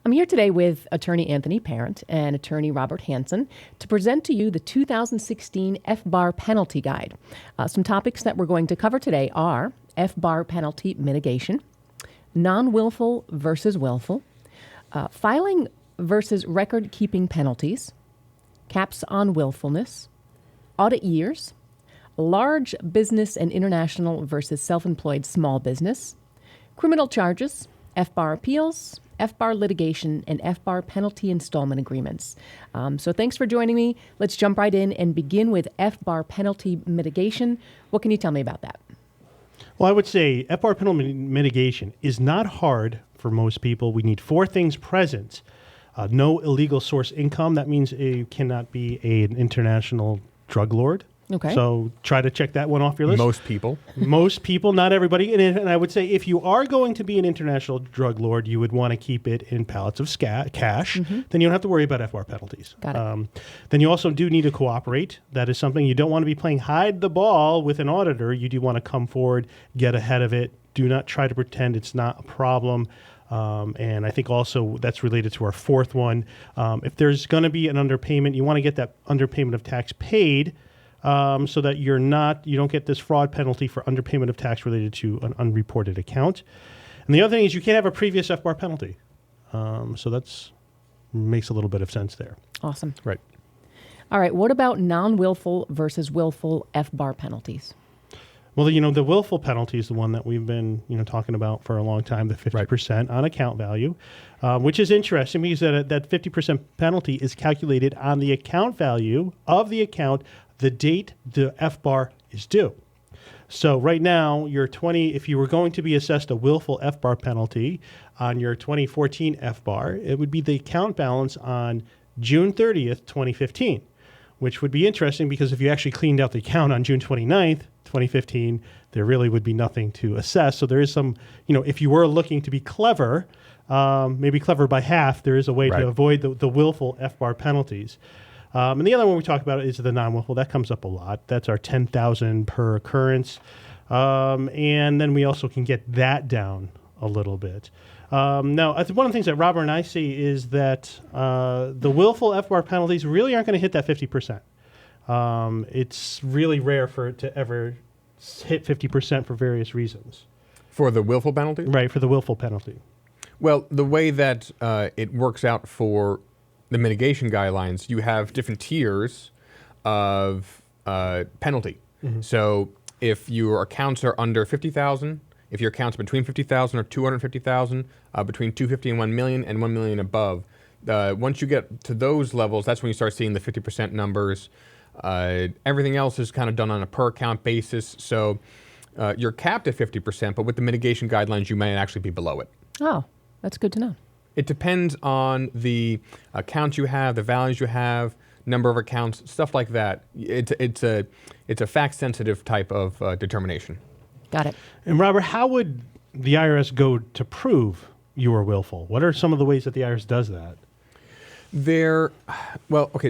I'm here today with attorney Anthony Parent and attorney Robert Hansen to present to you the 2016 FBAR Penalty Guide. Some topics that we're going to cover today are FBAR Penalty Mitigation, Non-willful versus willful, filing versus record-keeping penalties, caps on willfulness, audit years, large business and international versus self-employed small business, criminal charges, FBAR Appeals, FBAR Litigation, and FBAR Penalty Installment Agreements. So thanks for joining me. Let's jump right in and begin with FBAR Penalty Mitigation. What can you tell me about that? Well, I would say FBAR Penalty Mitigation is not hard for most people. We need four things present. No illegal source income. That means you cannot be an international drug lord. Okay. So try to check that one off your list. Most people. Most people, not everybody. And I would say if you are going to be an international drug lord, you would want to keep it in pallets of cash. Then you don't have to worry about FBAR penalties. Got it. Then you also do need to cooperate. That is something you don't want to be playing hide the ball with an auditor. You do want to come forward, get ahead of it. Do not try to pretend it's not a problem. And I think also that's related to our fourth one. If there's going to be an underpayment, you want to get that underpayment of tax paid. So that you don't get this fraud penalty for underpayment of tax related to an unreported account. And the other thing is you can't have a previous FBAR penalty. So that's makes a little bit of sense there. Awesome. Right. All right. What about non-willful versus willful FBAR penalties? Well, the willful penalty is the one that we've been, talking about for a long time, the 50% on account value, which is interesting because that 50% penalty is calculated on the account value of the account the date the FBAR is due. So right now, if you were going to be assessed a willful FBAR penalty on your 2014 FBAR, it would be the account balance on June 30th, 2015, which would be interesting because if you actually cleaned out the account on June 29th, 2015, there really would be nothing to assess. So there is some, if you were looking to be clever, maybe clever by half, there is a way to avoid the willful FBAR penalties. And the other one we talk about is the non-willful. That comes up a lot. That's our $10,000 per occurrence. And then we also can get that down a little bit. Now, I think one of the things that Robert and I see is that the willful FBAR penalties really aren't going to hit that 50%. It's really rare for it to ever hit 50% for various reasons. For the willful penalty? Right, for the willful penalty. Well, the way that it works out for the mitigation guidelines, you have different tiers of penalty. So if your accounts are under 50,000, if your accounts between 50,000 or 250,000, between 250 and 1 million and 1 million above, once you get to those levels, that's when you start seeing the 50% numbers. Everything else is kind of done on a per account basis. So you're capped at 50%, but with the mitigation guidelines, you may actually be below it. Oh, that's good to know. It depends on the accounts you have, the values you have, number of accounts, stuff like that. It's a fact-sensitive type of determination. Got it. And Robert, how would the IRS go to prove you are willful? What are some of the ways that the IRS does that?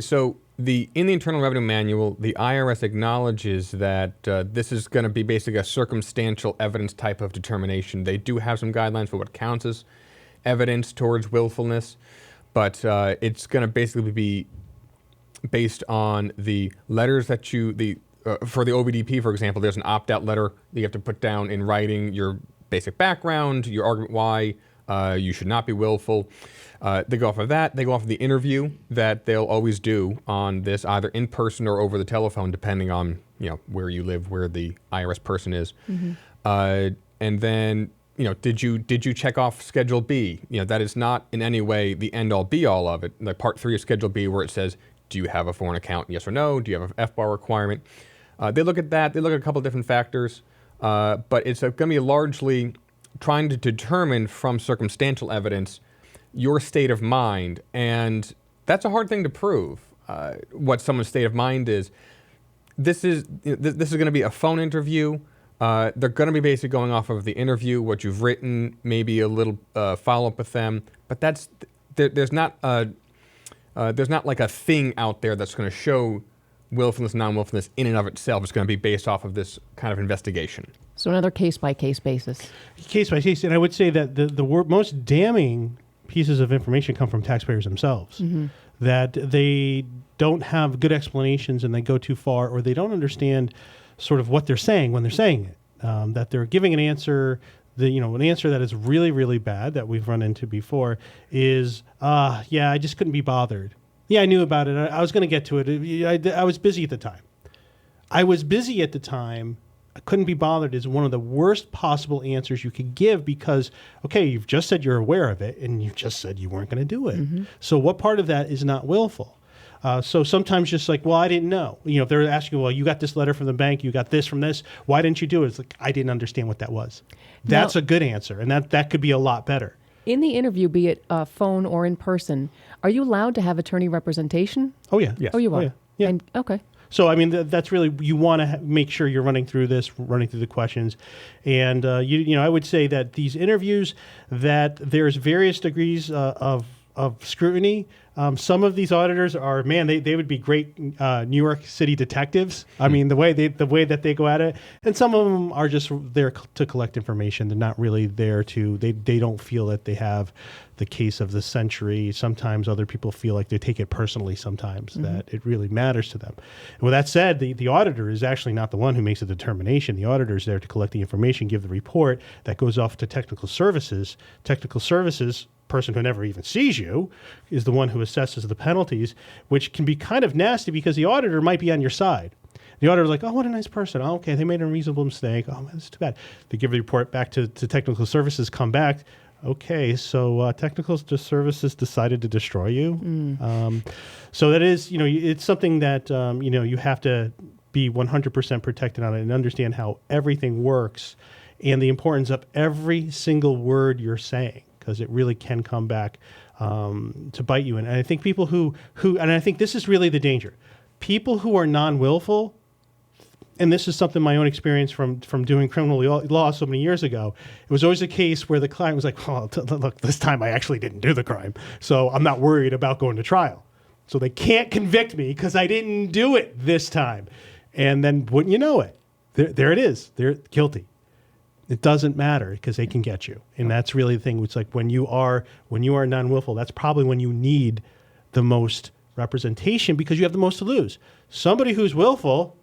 So in the Internal Revenue Manual, the IRS acknowledges that this is going to be basically a circumstantial evidence type of determination. They do have some guidelines for what counts as evidence towards willfulness, but it's going to basically be based on the letters that for the OBDP, for example, there's an opt-out letter that you have to put down in writing your basic background, your argument why you should not be willful. They go off of that. They go off of the interview that they'll always do on this, either in person or over the telephone, depending on where you live, where the IRS person is. And then did you check off Schedule B? That is not in any way the end-all be-all of it. Like Part 3 of Schedule B, where it says, do you have a foreign account, yes or no? Do you have an FBAR requirement? They look at that. They look at a couple of different factors. But it's going to be largely trying to determine from circumstantial evidence your state of mind. And that's a hard thing to prove, what someone's state of mind is. This is going to be a phone interview. They're going to be basically going off of the interview, what you've written, maybe a little follow-up with them. But there's not like a thing out there that's going to show willfulness, non-willfulness in and of itself. It's going to be based off of this kind of investigation. So another case-by-case basis. Case by case. And I would say that the most damning pieces of information come from taxpayers themselves, that they don't have good explanations and they go too far, or they don't understand sort of what they're saying when they're saying it, that they're giving an answer. An answer that is really, really bad that we've run into before is, yeah, I just couldn't be bothered. Yeah, I knew about it. I was going to get to it. I was busy at the time. I was busy at the time. I couldn't be bothered is one of the worst possible answers you could give because, okay, you've just said you're aware of it and you just said you weren't going to do it. So what part of that is not willful? So sometimes just like, well, I didn't know. If they're asking, well, you got this letter from the bank, you got this from this, why didn't you do it? It's like, I didn't understand what that was. That's a good answer, and that could be a lot better. In the interview, be it phone or in person, are you allowed to have attorney representation? Oh, yeah. Yes. Oh, you are? Oh, yeah. Yeah. And, okay. So, I mean, that's really, you want to make sure you're running through the questions. And, I would say that these interviews, that there's various degrees of scrutiny. Some of these auditors are, man, they would be great New York City detectives. I mean, the way that they go at it. And some of them are just there to collect information. They're not really there they don't feel that they have the case of the century. Sometimes other people feel like they take it personally sometimes, that it really matters to them. And with that said, the auditor is actually not the one who makes the determination. The auditor is there to collect the information, give the report that goes off to technical services. Technical services, person who never even sees you, is the one who assesses the penalties, which can be kind of nasty because the auditor might be on your side. The auditor's like, oh, what a nice person. Oh, okay, they made a reasonable mistake. Oh, that's too bad. They give the report back to technical services, come back. Okay, so technical services decided to destroy you. So that is, it's something that, you have to be 100% protected on it and understand how everything works and the importance of every single word you're saying, because it really can come back to bite you. And I think people who, and I think this is really the danger, people who are non-willful, and this is something my own experience from doing criminal law so many years ago, it was always a case where the client was like, oh, look, this time I actually didn't do the crime, so I'm not worried about going to trial. So they can't convict me because I didn't do it this time. And then wouldn't you know it, there it is, they're guilty. It doesn't matter because they can get you. And that's really the thing. It's like when you are non-willful, that's probably when you need the most representation because you have the most to lose. Somebody who's willful,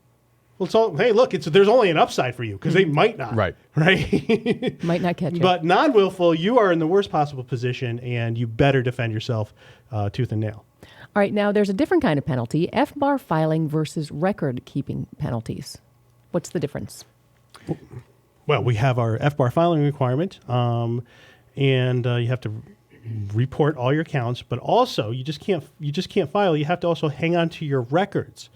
well, hey, look, there's only an upside for you because they might not. Right? Might not catch you. But non-willful, you are in the worst possible position and you better defend yourself tooth and nail. All right, now there's a different kind of penalty, FBAR filing versus record-keeping penalties. What's the difference? Well, we have our FBAR filing requirement, and you have to report all your accounts. But also, you just can't file. You have to also hang on to your records.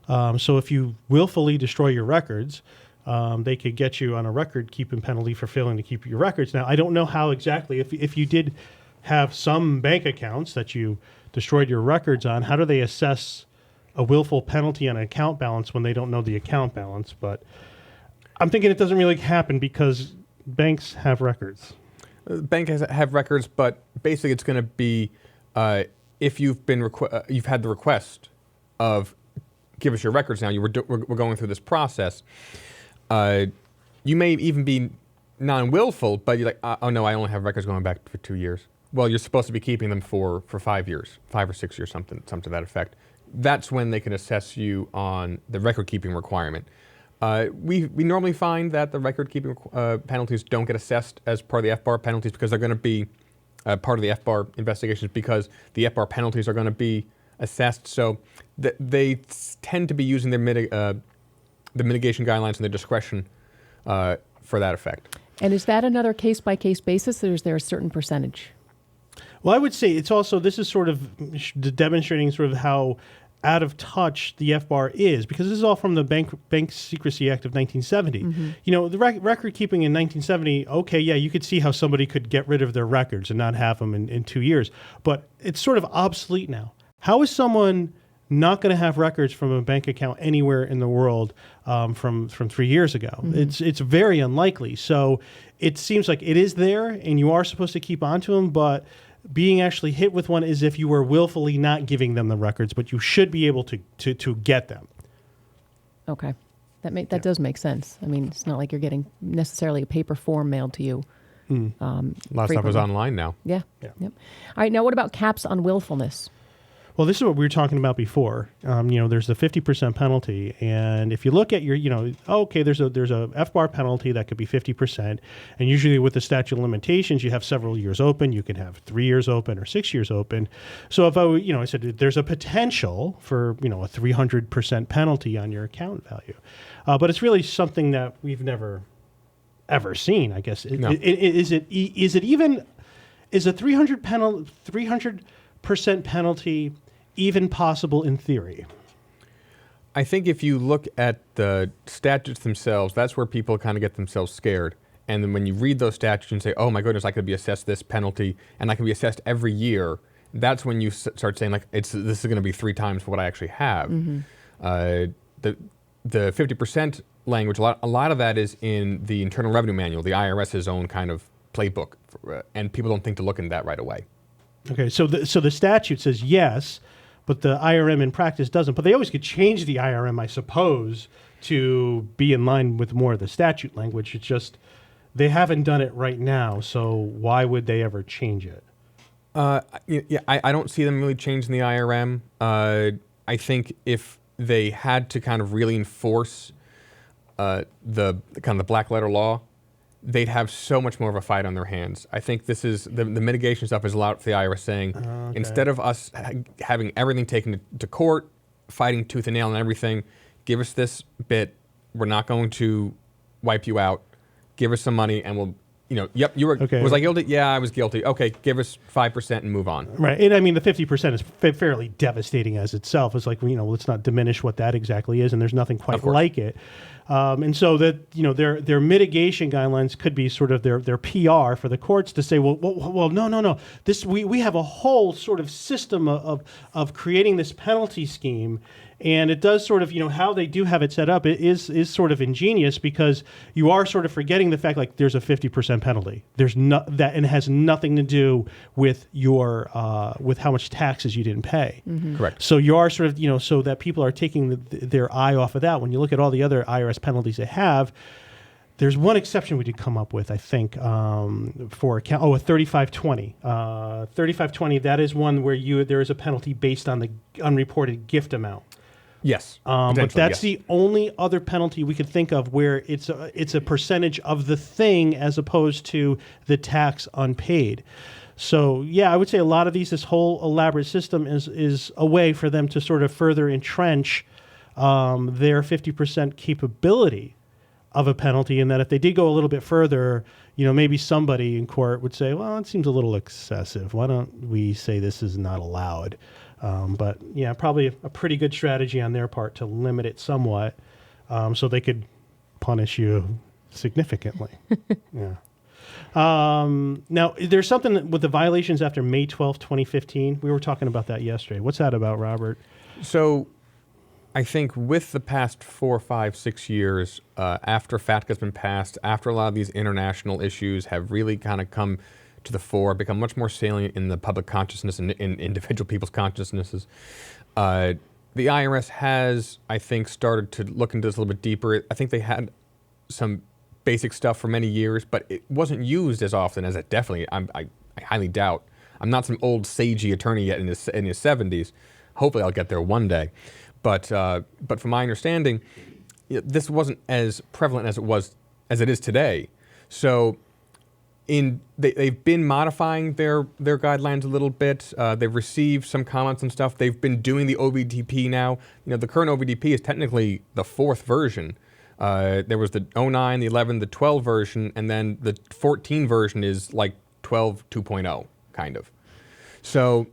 So if you willfully destroy your records, they could get you on a record-keeping penalty for failing to keep your records. Now, I don't know how exactly. If you did have some bank accounts that you destroyed your records on, how do they assess a willful penalty on an account balance when they don't know the account balance? But I'm thinking it doesn't really happen because banks have records. Banks have records, but basically it's going to be if you've been you've had the request of give us your records now. We're going through this process. You may even be non-willful, but you're like, oh no, I only have records going back for 2 years. Well, you're supposed to be keeping them for 5 years, 5 or 6 years, something to that effect. That's when they can assess you on the record-keeping requirement. We normally find that the record-keeping penalties don't get assessed as part of the FBAR penalties because they're going to be part of the FBAR investigations because the FBAR penalties are going to be assessed. So they tend to be using their the mitigation guidelines and their discretion for that effect. And is that another case-by-case basis, or is there a certain percentage? Well, I would say it's also, this is sort of demonstrating sort of how out of touch the FBAR is, because this is all from the Bank Secrecy Act of 1970. You know, the record keeping in 1970, okay, yeah, you could see how somebody could get rid of their records and not have them in 2 years, but it's sort of obsolete now. How is someone not going to have records from a bank account anywhere in the world from 3 years ago? It's very unlikely. So it seems like it is there, and you are supposed to keep on to them, but being actually hit with one is if you were willfully not giving them the records, but you should be able to get them. Okay. That does make sense. I mean, it's not like you're getting necessarily a paper form mailed to you A lot of stuff is online now. Yeah. Yeah. Yep. All right. Now, what about caps on willfulness? Well, this is what we were talking about before. There's the 50% penalty, and if you look at your, there's a FBAR penalty that could be 50%, and usually with the statute of limitations, you have several years open. You can have 3 years open or 6 years open. So if I said there's a potential for a 300% penalty on your account value, but it's really something that we've never ever seen. I guess No. Is a 300% penalty even possible in theory? I think if you look at the statutes themselves, that's where people kind of get themselves scared. And then when you read those statutes and say, oh my goodness, I could be assessed this penalty and I can be assessed every year, that's when you start saying like, this is going to be 3 times what I actually have. The 50% language, a lot of that is in the Internal Revenue Manual, the IRS's own kind of playbook, and people don't think to look into that right away. Okay, so the statute says yes, but the IRM in practice doesn't. But they always could change the IRM, I suppose, to be in line with more of the statute language. It's just they haven't done it right now, so why would they ever change it? I don't see them really changing the IRM. I think if they had to kind of really enforce the black letter law, they'd have so much more of a fight on their hands. I think this is the mitigation stuff is a lot for the IRS saying, instead of us having everything taken to court, fighting tooth and nail and everything, give us this bit. We're not going to wipe you out. Give us some money and we'll, yep, you were, Okay. was I guilty? Yeah, I was guilty. Okay, give us 5% and move on. Right, and I mean the 50% is fairly devastating as itself. It's like let's not diminish what that exactly is, and there's nothing quite like it. And so that their mitigation guidelines could be sort of their PR for the courts to say, well, no. This we have a whole sort of system of creating this penalty scheme, and it does sort of how they do have it set up. It is sort of ingenious because you are sort of forgetting the fact like there's a 50% penalty. There's that, and it has nothing to do with your with how much taxes you didn't pay. Correct. So you are sort of so that people are taking their eye off of that. When you look at all the other IRS penalties they have, there's one exception we did come up with, I think, for account. A 3520. 3520. That is one where there is a penalty based on the unreported gift amount. Yes, But that's the only other penalty we could think of where it's a percentage of the thing as opposed to the tax unpaid. So yeah, I would say a lot of this whole elaborate system is a way for them to sort of further entrench their 50% capability of a penalty, and that if they did go a little bit further, maybe somebody in court would say, well, it seems a little excessive. Why don't we say this is not allowed? But yeah, probably a pretty good strategy on their part to limit it somewhat, so they could punish you significantly. Yeah. Now, there's something with the violations after May 12th, 2015. We were talking about that yesterday. What's that about, Robert? So I think with the past 4, 5, 6 years, after FATCA has been passed, after a lot of these international issues have really kind of come to the fore, become much more salient in the public consciousness and in individual people's consciousnesses, the IRS has, I think, started to look into this a little bit deeper. I think they had some basic stuff for many years, but it wasn't used as often as it definitely, I highly doubt. I'm not some old sagey attorney yet in his 70s. Hopefully I'll get there one day. But from my understanding, this wasn't as prevalent as it is today. So they've been modifying their guidelines a little bit. They've received some comments and stuff. They've been doing the OVDP now. The current OVDP is technically the 4th version. There was the 09, the 11, the 12 version, and then the 14 version is like 12 2.0, kind of. So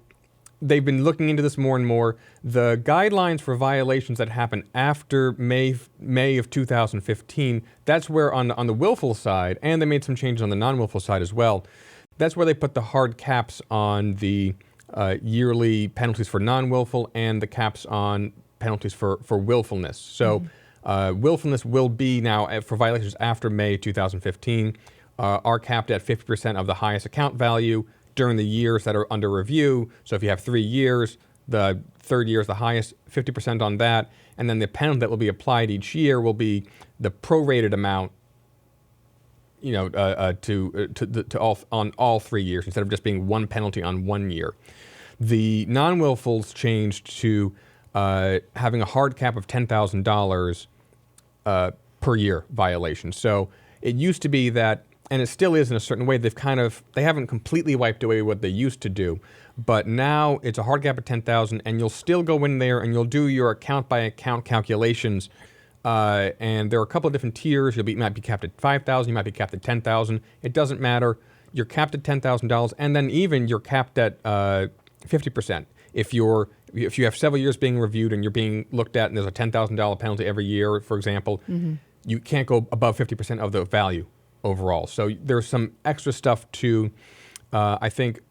they've been looking into this more and more. The guidelines for violations that happen after May of 2015, that's where on the willful side, and they made some changes on the non-willful side as well, that's where they put the hard caps on the yearly penalties for non-willful and the caps on penalties for willfulness. So willfulness will be now, for violations after May 2015, are capped at 50% of the highest account value during the years that are under review. So if you have 3 years, the 3rd year is the highest, 50% on that, and then the penalty that will be applied each year will be the prorated amount, on all 3 years instead of just being one penalty on 1 year. The non-willfuls changed to having a hard cap of $10,000 per year violation. So it used to be that, and it still is in a certain way, they haven't completely wiped away what they used to do, but now it's a hard cap of 10,000, and you'll still go in there and you'll do your account by account calculations. And there are a couple of different tiers. You might be capped at 5,000, you might be capped at 10,000. It doesn't matter. You're capped at $10,000, and then even you're capped at 50%. If you have several years being reviewed and you're being looked at, and there's a $10,000 penalty every year, for example, you can't go above 50% of the value overall. So there's some extra stuff to, I think,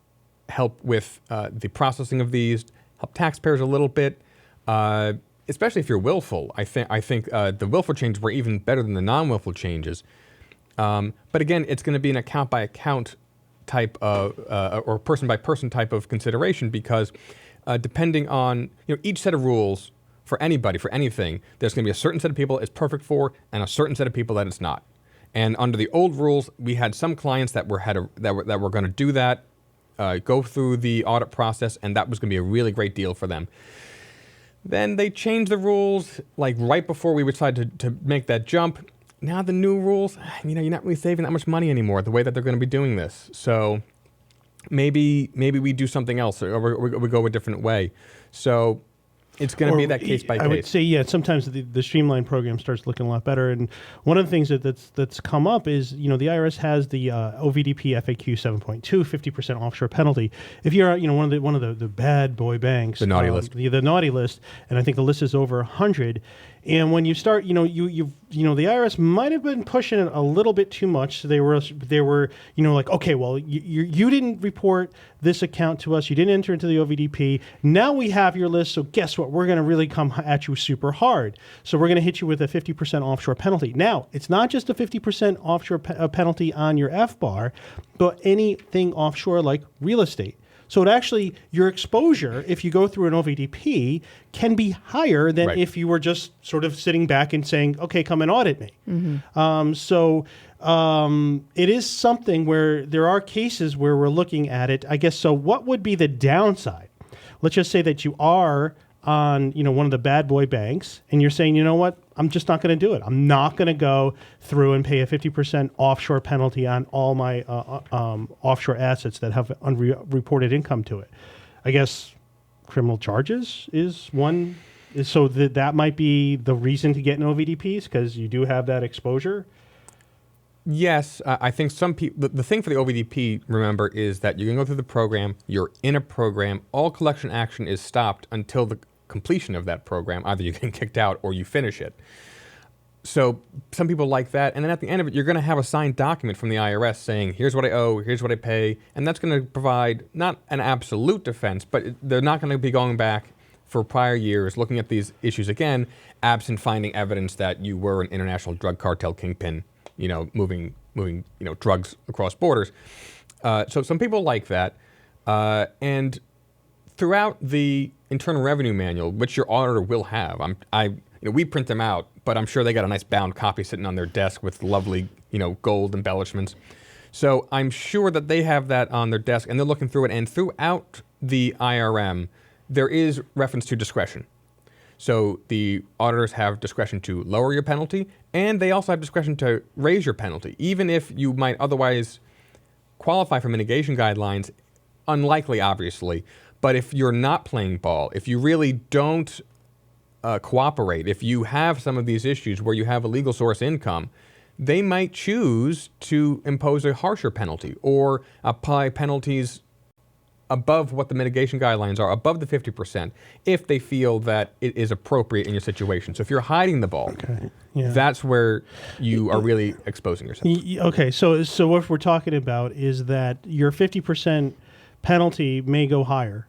help with the processing of these, help taxpayers a little bit. Especially if you're willful. I think the willful changes were even better than the non-willful changes. But again, it's going to be an account-by-account type of, or person-by-person type of consideration, because depending on each set of rules for anybody, for anything, there's going to be a certain set of people it's perfect for and a certain set of people that it's not. And under the old rules, we had some clients that were going to do that, go through the audit process, and that was going to be a really great deal for them. Then they changed the rules like right before we decided to make that jump. Now the new rules, you're not really saving that much money anymore the way that they're going to be doing this. So maybe we do something else, or we go a different way. So it's going to be that case by case. I would say, yeah, sometimes the streamlined program starts looking a lot better. And one of the things that's come up is, the IRS has the OVDP FAQ 7.2, 50% offshore penalty. If you're, one of the bad boy banks, the naughty list, the naughty list, and I think the list is over 100. And when you start, the IRS might have been pushing it a little bit too much. So they were, like, okay, well, you didn't report this account to us. You didn't enter into the OVDP. Now we have your list. So guess what? We're going to really come at you super hard. So we're going to hit you with a 50% offshore penalty. Now, it's not just a 50% offshore penalty on your FBAR, but anything offshore like real estate. So it actually, your exposure, if you go through an OVDP, can be higher than if you were just sort of sitting back and saying, okay, come and audit me. It is something where there are cases where we're looking at it, I guess. So what would be the downside? Let's just say that you are on, one of the bad boy banks, and you're saying, you know what, I'm just not going to do it. I'm not going to go through and pay a 50% offshore penalty on all my offshore assets that have unreported income to it. I guess criminal charges is one. So that might be the reason to get an OVDPs, because you do have that exposure. Yes, I think some people, the thing for the OVDP, remember, is that you can go through the program, you're in a program, all collection action is stopped until the completion of that program. Either you get kicked out or you finish it. So some people like that, and then at the end of it, you're going to have a signed document from the IRS saying, here's what I owe, here's what I pay, and that's going to provide not an absolute defense, but they're not going to be going back for prior years, looking at these issues again, absent finding evidence that you were an international drug cartel kingpin, moving drugs across borders. So some people like that, and throughout the Internal Revenue Manual, which your auditor will have, we print them out, but I'm sure they got a nice bound copy sitting on their desk with lovely, gold embellishments. So I'm sure that they have that on their desk, and they're looking through it. And throughout the IRM, there is reference to discretion. So the auditors have discretion to lower your penalty, and they also have discretion to raise your penalty, even if you might otherwise qualify for mitigation guidelines. Unlikely, obviously, but if you're not playing ball, if you really don't cooperate, if you have some of these issues where you have a legal source income, they might choose to impose a harsher penalty or apply penalties above what the mitigation guidelines are, above the 50%, if they feel that it is appropriate in your situation. So if you're hiding the ball, that's where you are really exposing yourself. Okay, so what we're talking about is that your 50% penalty may go higher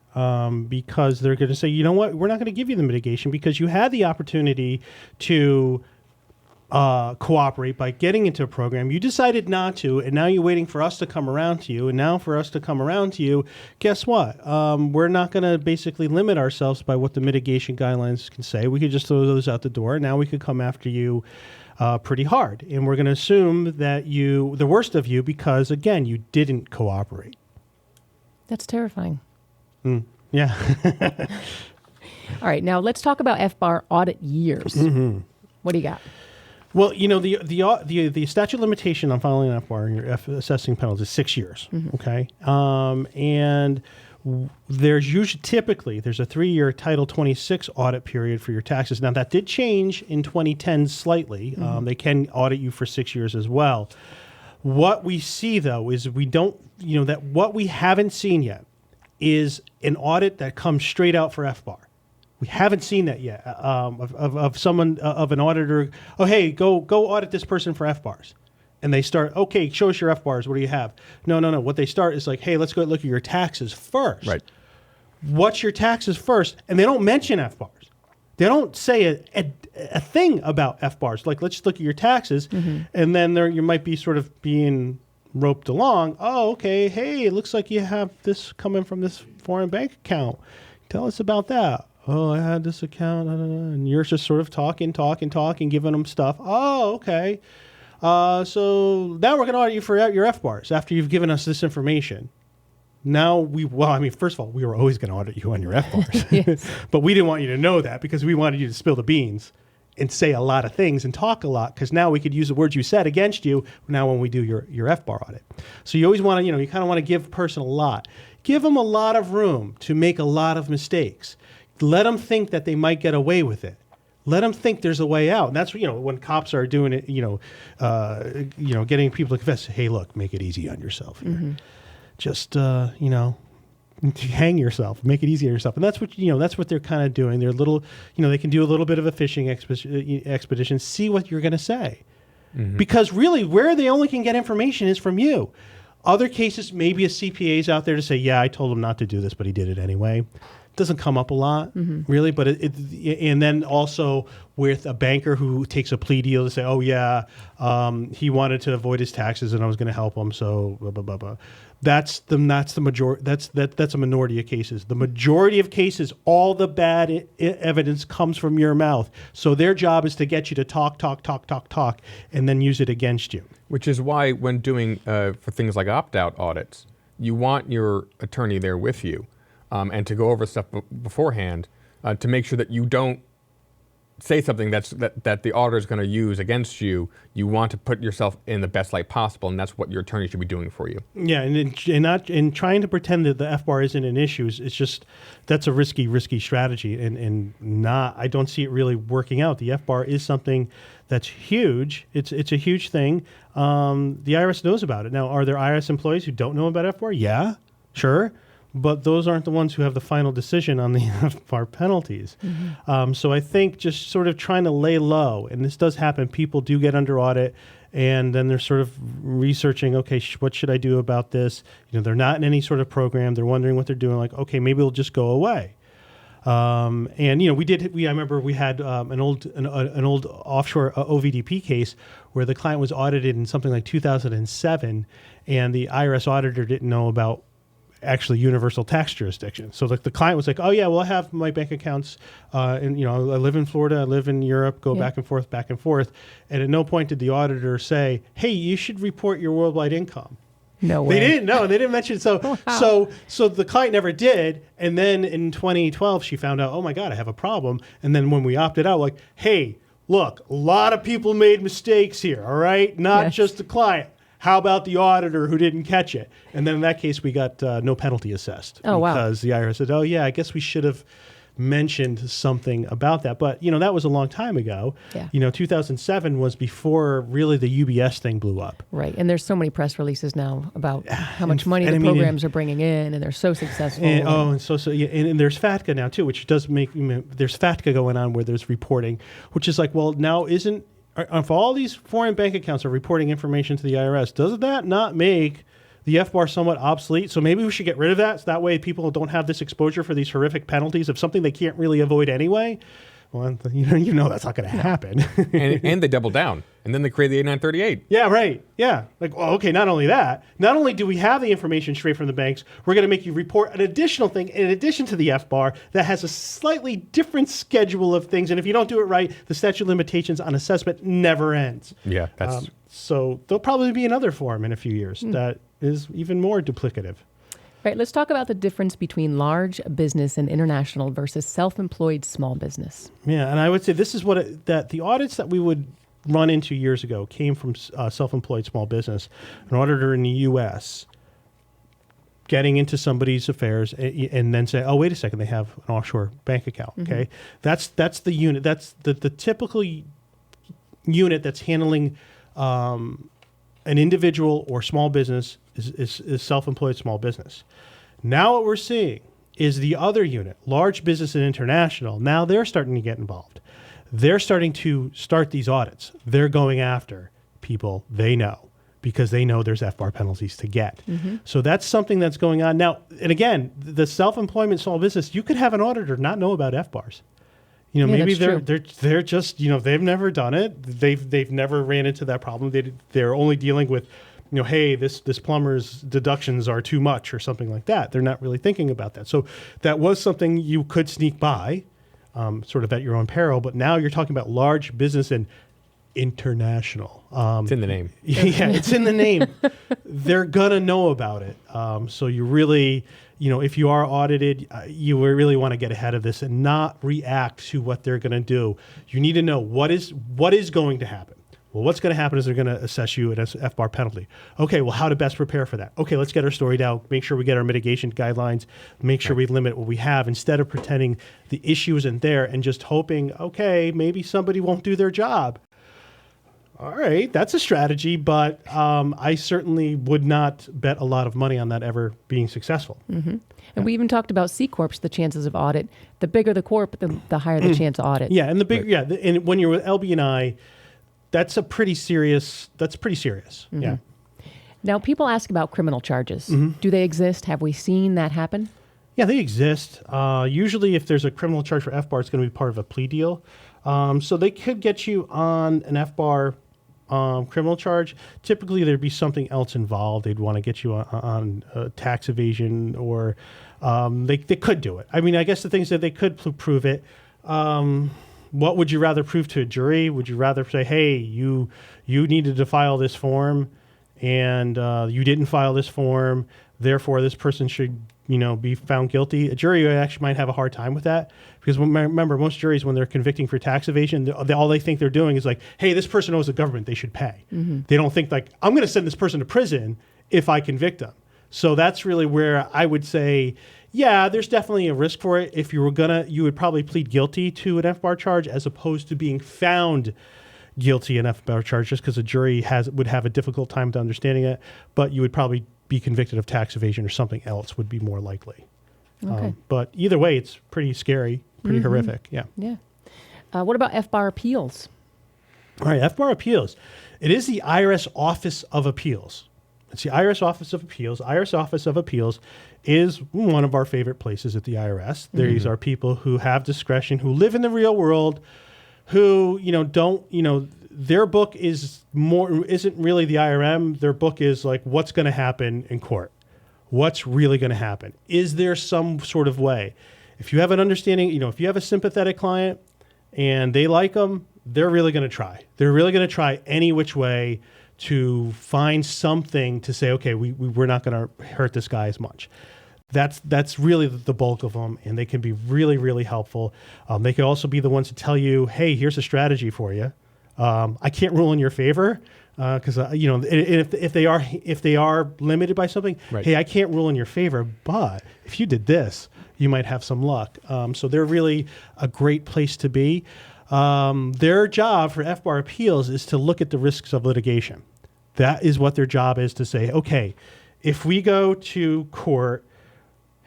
because they're going to say, you know what, we're not going to give you the mitigation because you had the opportunity to cooperate by getting into a program. You decided not to, and now you're waiting for us to come around to you. And now for us to come around to you, guess what? We're not going to basically limit ourselves by what the mitigation guidelines can say. We could just throw those out the door. Now we could come after you pretty hard. And we're going to assume that the worst of you, because again, you didn't cooperate. That's terrifying. Yeah. All right, now let's talk about FBAR audit years. What do you got? Well, the statute of limitation on filing an FBAR and your assessing penalties is 6 years. Okay, and there's typically a 3-year Title 26 audit period for your taxes. Now that did change in 2010 slightly. They can audit you for 6 years as well. What we see though is what we haven't seen yet is an audit that comes straight out for FBAR. We haven't seen that yet of someone, of an auditor. Oh, hey, go audit this person for FBARs. And they start, okay, show us your FBARs. What do you have? No. What they start is like, hey, let's go look at your taxes first. Right. What's your taxes first? And they don't mention FBARs. They don't say a thing about FBARs. Like, let's look at your taxes. And then you might be sort of being roped along. Oh, okay. Hey, it looks like you have this coming from this foreign bank account. Tell us about that. Oh, I had this account, and you're just sort of talking, giving them stuff. Oh, okay. So now we're going to audit you for your FBARs after you've given us this information. Now first of all, we were always going to audit you on your FBARs. Yes. But we didn't want you to know that because we wanted you to spill the beans and say a lot of things and talk a lot, because now we could use the words you said against you now when we do your FBAR audit. So you always want to, you kind of want to give a person a lot. Give them a lot of room to make a lot of mistakes. Let them think that they might get away with it. Let them think there's a way out. And that's, when cops are doing it, getting people to confess, hey, look, make it easy on yourself here. Just, hang yourself, make it easy on yourself. And that's what they're kind of doing. They're they can do a little bit of a fishing expedition, see what you're going to say. Because really where they only can get information is from you. Other cases, maybe a CPA's out there to say, yeah, I told him not to do this, but he did it anyway. Doesn't come up a lot, really, but and then also with a banker who takes a plea deal to say, oh yeah, he wanted to avoid his taxes and I was going to help him, so blah blah blah blah. That's the majority. That's a minority of cases. The majority of cases, all the bad evidence comes from your mouth. So their job is to get you to talk, and then use it against you. Which is why when doing for things like opt-out audits, you want your attorney there with you. And to go over stuff beforehand to make sure that you don't say something that the auditor is going to use against you. You want to put yourself in the best light possible, and that's what your attorney should be doing for you. Yeah, and trying to pretend that the FBAR isn't an issue is just, that's a risky strategy, and I don't see it really working out. The FBAR is something that's huge. It's a huge thing. The IRS knows about it. Now, are there IRS employees who don't know about FBAR? Yeah, sure. But those aren't the ones who have the final decision on the FBAR penalties. So I think just sort of trying to lay low, and this does happen, people do get under audit, and then they're sort of researching, okay, what should I do about this? They're not in any sort of program. They're wondering what they're doing, like, okay, maybe it'll just go away. I remember we had an old offshore OVDP case where the client was audited in something like 2007, and the IRS auditor didn't know about actually universal tax jurisdiction. So the client was like, oh yeah, well, I have my bank accounts and I live in Florida, I live in Europe, go back and forth. And at no point did the auditor say, hey, you should report your worldwide income. No way. They didn't. No, they didn't mention it. So the client never did. And then in 2012, she found out, oh my God, I have a problem. And then when we opted out, like, hey, look, a lot of people made mistakes here. All right. Not just the client. How about the auditor who didn't catch it? And then in that case, we got no penalty assessed. Oh, wow. Because the IRS said, oh, yeah, I guess we should have mentioned something about that. But, that was a long time ago. Yeah. 2007 was before really the UBS thing blew up. Right. And there's so many press releases now about how much money the programs are bringing in, and they're so successful. And there's FATCA now, too, which does make, there's FATCA going on where there's reporting, which is like, well, now if all these foreign bank accounts are reporting information to the IRS, doesn't that not make the FBAR somewhat obsolete? So maybe we should get rid of that, so that way people don't have this exposure for these horrific penalties of something they can't really avoid anyway. Well, you know that's not going to happen. and they double down. And then they create the 8938. Yeah, right. Yeah. Like, well, okay, not only that, not only do we have the information straight from the banks, we're going to make you report an additional thing in addition to the FBAR that has a slightly different schedule of things. And if you don't do it right, the statute of limitations on assessment never ends. Yeah, that's... So there'll probably be another form in a few years that is even more duplicative. Right, let's talk about the difference between large business and international versus self-employed small business. Yeah, and I would say this is that the audits that we would run into years ago came from self-employed small business. An auditor in the U.S. getting into somebody's affairs and then say, oh, wait a second, they have an offshore bank account. Okay, that's the unit. That's the typical unit that's handling an individual or small business is self-employed small business. Now what we're seeing is the other unit, large business and international. Now they're starting to get involved. They're starting to start these audits. They're going after people they know because they know there's FBAR penalties to get. So that's something that's going on now. And again, the self-employment small business, you could have an auditor not know about FBARs. You know, Yeah, maybe that's they're just, you know, they've never done it. They've never ran into that problem. They're only dealing with, you know, hey, this plumber's deductions are too much or something like that. They're not really thinking about that. So that was something you could sneak by, sort of at your own peril. But now you're talking about large business and international. It's in the name. Yeah, it's in the name. They're going to know about it. So you really, you know, if you are audited, you really want to get ahead of this and not react to what they're going to do. You need to know what is going to happen. Well, what's going to happen is they're going to assess you at FBAR penalty. Okay, well, how to best prepare for that? Okay, let's get our story down, make sure we get our mitigation guidelines, make sure we limit what we have instead of pretending the issue isn't there and just hoping, okay, maybe somebody won't do their job. All right, that's a strategy, but I certainly would not bet a lot of money on that ever being successful. And we even talked about C Corps, the chances of audit. The bigger the corp, the higher the chance of audit. Yeah, and and when you're with LB&I, that's pretty serious. Yeah. Now, people ask about criminal charges. Do they exist? Have we seen that happen? Yeah, they exist. Usually, if there's a criminal charge for FBAR, it's going to be part of a plea deal. So they could get you on an FBAR criminal charge. Typically, there'd be something else involved. They'd want to get you on tax evasion, or they could do it. I mean, I guess the thing is that they could prove it. What would you rather prove to a jury? Would you rather say, hey, you needed to file this form, and you didn't file this form, therefore this person should, you know, be found guilty? A jury actually might have a hard time with that, because remember, most juries, when they're convicting for tax evasion, all they think they're doing is like, hey, this person owes the government, they should pay. They don't think like, I'm going to send this person to prison if I convict them. So that's really where I would say, yeah, there's definitely a risk for it. If you were you would probably plead guilty to an FBAR charge as opposed to being found guilty in FBAR charge, just because a jury would have a difficult time to understanding it. But you would probably be convicted of tax evasion or something else would be more likely. Okay. But either way, it's pretty scary, pretty horrific. Yeah. Yeah. What about FBAR Appeals? All right, FBAR Appeals. It is the IRS Office of Appeals. It's the IRS Office of Appeals. IRS Office of Appeals is one of our favorite places at the IRS. These are people who have discretion, who live in the real world, who, you know, don't, you know, their book isn't really the IRM. Their book is like, what's going to happen in court? What's really going to happen? Is there some sort of way? If you have an understanding, you know, if you have a sympathetic client and they like them, they're really going to try. They're really going to try any which way to find something to say, okay, we're not going to hurt this guy as much. That's really the bulk of them, and they can be really, really helpful. They can also be the ones to tell you, hey, here's a strategy for you. I can't rule in your favor because you know, if they are limited by something, hey, I can't rule in your favor, but if you did this, you might have some luck. So they're really a great place to be. Their job for FBAR Appeals is to look at the risks of litigation. That is what their job is, to say, okay, if we go to court,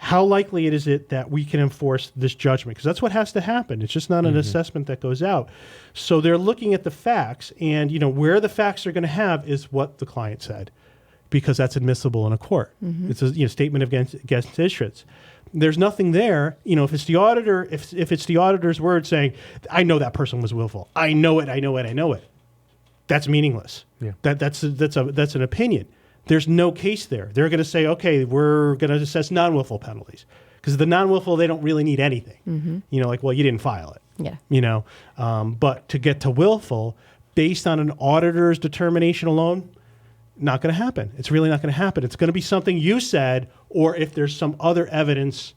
how likely is it that we can enforce this judgment? Because that's what has to happen. It's just not an assessment that goes out. So they're looking at the facts, and you know, where the facts are going to have is what the client said, because that's admissible in a court. It's a statement against interest. there's nothing there. If it's the auditor, if it's the auditor's word saying, I know that person was willful. I know it. That's meaningless. Yeah. That's an opinion. There's no case there. They're going to say, okay, we're going to assess non-willful penalties. Because the non-willful, they don't really need anything. Like, well, you didn't file it. Yeah. But to get to willful, based on an auditor's determination alone, not going to happen. It's really not going to happen. It's going to be something you said, or if there's some other evidence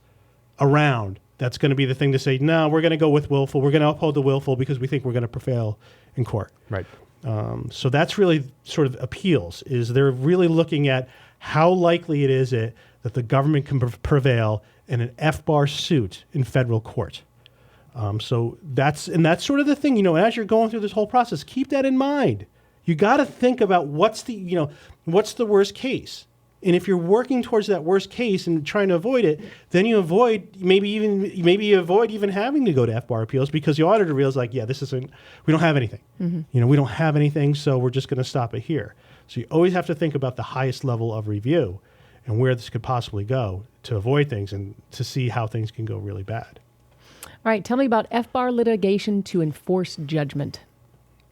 around, that's going to be the thing to say, no, we're going to go with willful. We're going to uphold the willful because we think we're going to prevail in court. Right. So that's really sort of appeals, is they're really looking at how likely it is that the government can prevail in an FBAR suit in federal court. So that's sort of the thing, as you're going through this whole process, keep that in mind. You got to think about what's the worst case. And if you're working towards that worst case and trying to avoid it, then you avoid maybe you avoid even having to go to FBAR Appeals, because the auditor realizes, like, yeah, we don't have anything. We don't have anything, so we're just going to stop it here. So you always have to think about the highest level of review and where this could possibly go to avoid things and to see how things can go really bad. All right, tell me about FBAR litigation to enforce judgment.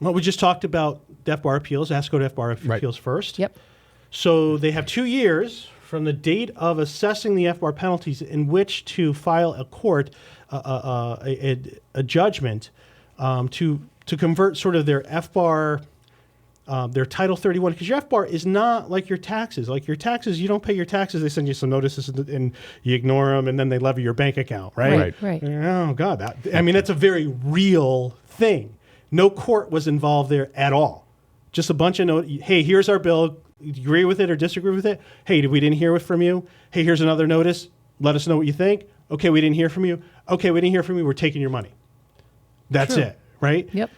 Well, we just talked about the FBAR Appeals. It has to go to FBAR Appeals first. Yep. So they have 2 years from the date of assessing the FBAR penalties in which to file a court a judgment to convert sort of their FBAR, their Title 31, because your FBAR is not like your taxes. Like your taxes, you don't pay your taxes. They send you some notices and you ignore them, and then they levy your bank account, right? Right. Oh, God. That's a very real thing. No court was involved there at all. Just a bunch of hey, here's our bill. You agree with it or disagree with it? Hey, we didn't hear it from you. Hey, here's another notice. Let us know what you think. Okay, we didn't hear from you. Okay, we didn't hear from you. We're taking your money. That's it, right? Yep.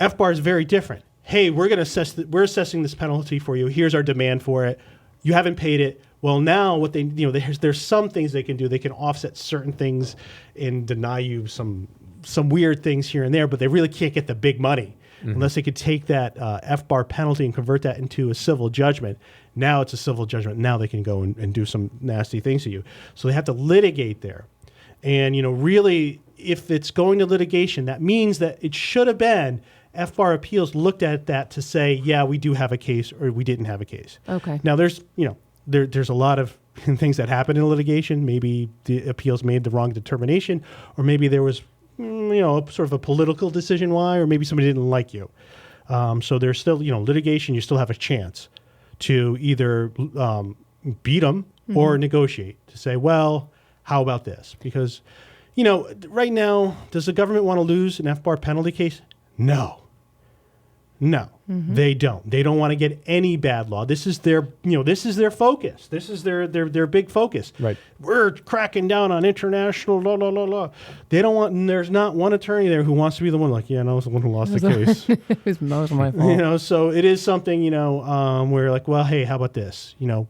FBAR is very different. Hey, we're going to we're assessing this penalty for you. Here's our demand for it. You haven't paid it. Well, now what there's some things they can do. They can offset certain things and deny you some weird things here and there, but they really can't get the big money. Unless they could take that FBAR penalty and convert that into a civil judgment. Now it's a civil judgment. Now they can go and do some nasty things to you. So they have to litigate there. And, really, if it's going to litigation, that means that it should have been FBAR Appeals looked at that to say, yeah, we do have a case or we didn't have a case. Okay. Now, there's a lot of things that happen in litigation. Maybe the appeals made the wrong determination, or maybe there was sort of a political decision why, or maybe somebody didn't like you. So there's still, litigation, you still have a chance to either beat them or negotiate to say, well, how about this? Because, right now, does the government want to lose an FBAR penalty case? No, they don't. They don't want to get any bad law. This is their, this is their focus. This is their big focus. Right. We're cracking down on international law. They don't want, and there's not one attorney there who wants to be the one like, yeah, no, I was the one who lost the case. It was most of my fault. So it is something, where like, well, hey, how about this? You're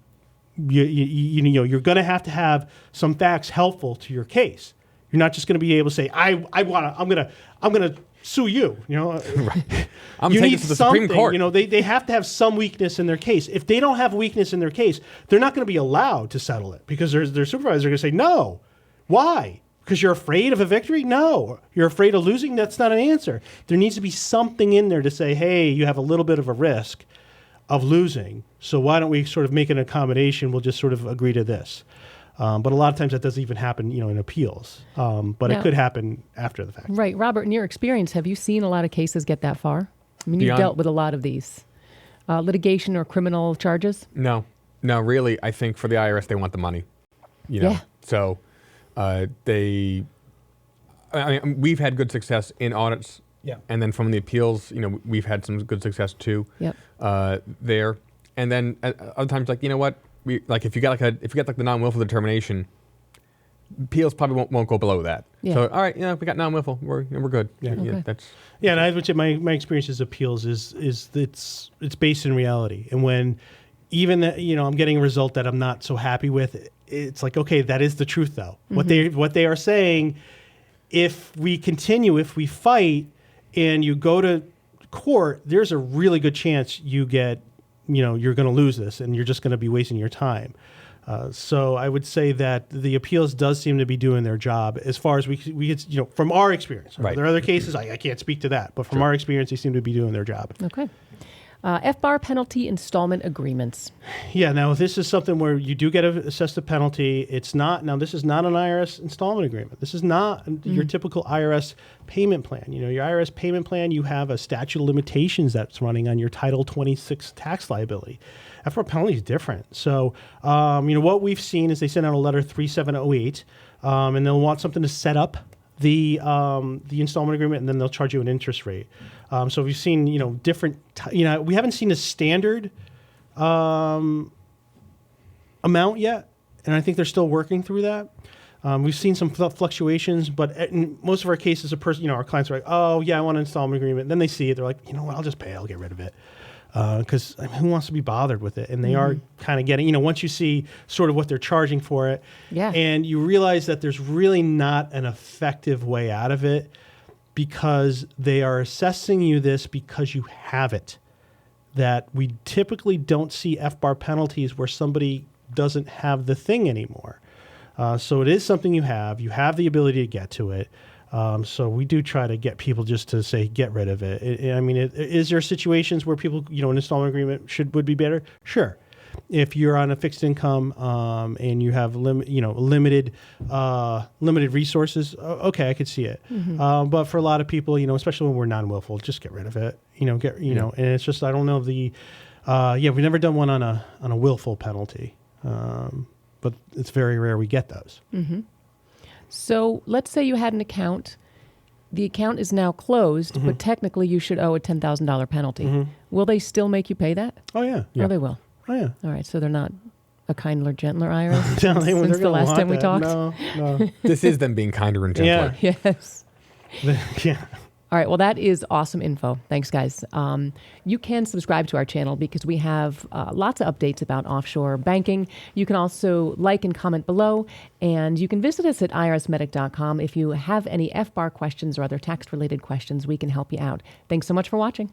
going to have some facts helpful to your case. You're not just going to be able to say, I'm going to sue you. Right. I'm you taking need it to the something. Supreme Court. They have to have some weakness in their case. If they don't have weakness in their case, they're not going to be allowed to settle it, because their supervisors are going to say no. Why? Because you're afraid of a victory? No. You're afraid of losing? That's not an answer. There needs to be something in there to say, hey, you have a little bit of a risk of losing, so why don't we sort of make an accommodation? We'll just sort of agree to this. But a lot of times that doesn't even happen, in appeals. But it could happen after the fact. Right. Robert, in your experience, have you seen a lot of cases get that far? I mean, you've dealt with a lot of these. Litigation or criminal charges? No, really, I think for the IRS, they want the money. Yeah. So we've had good success in audits. Yeah. And then from the appeals, we've had some good success too. Yep. There. And then other times, like, what? If you get the non-willful determination, appeals probably won't go below that. Yeah. So all right, we got non-willful, we're good. Yeah. Okay. And I would say my experience as appeals is it's based in reality. And when even that, I'm getting a result that I'm not so happy with, it's like, okay, that is the truth though. What they are saying, if we fight and you go to court, there's a really good chance you get, you're going to lose this and you're just going to be wasting your time. So I would say that the appeals does seem to be doing their job as far as we from our experience. Right. There are other cases, I can't speak to that, but from our experience, they seem to be doing their job. Okay. FBAR penalty installment agreements. Yeah, now this is something where you do get assessed a penalty. This is not an IRS installment agreement. This is not your typical IRS payment plan. Your IRS payment plan, you have a statute of limitations that's running on your Title 26 tax liability. FBAR penalty is different. So, what we've seen is they send out a letter 3708, and they'll want something to set up the installment agreement, and then they'll charge you an interest rate. So we've seen, different, we haven't seen a standard amount yet, and I think they're still working through that. We've seen some fluctuations, but in most of our cases, our clients are like, oh yeah, I want an installment agreement. Then they see it, they're like, what, I'll just pay, I'll get rid of it. Because who wants to be bothered with it? And they are kind of getting, once you see sort of what they're charging for it, and you realize that there's really not an effective way out of it, because they are assessing you this because you have it. That we typically don't see FBAR penalties where somebody doesn't have the thing anymore. So it is something you have. You have the ability to get to it. So we do try to get people just to say, get rid of it. Is there situations where people, an installment agreement would be better? Sure. If you're on a fixed income and you have limited resources, okay, I could see it. But for a lot of people, especially when we're non-willful, just get rid of it. And it's just, I don't know we've never done one on a willful penalty, but it's very rare we get those. So let's say you had an account. The account is now closed, but technically you should owe a $10,000 penalty. Will they still make you pay that? Oh yeah. Oh, they will. Oh yeah. All right, so they're not a kinder, gentler IRS No, since the last time we talked? No. This is them being kinder and gentler. Yes. Yeah. All right, well, that is awesome info. Thanks, guys. You can subscribe to our channel because we have lots of updates about offshore banking. You can also like and comment below, and you can visit us at IRSMedic.com. If you have any FBAR questions or other tax-related questions, we can help you out. Thanks so much for watching.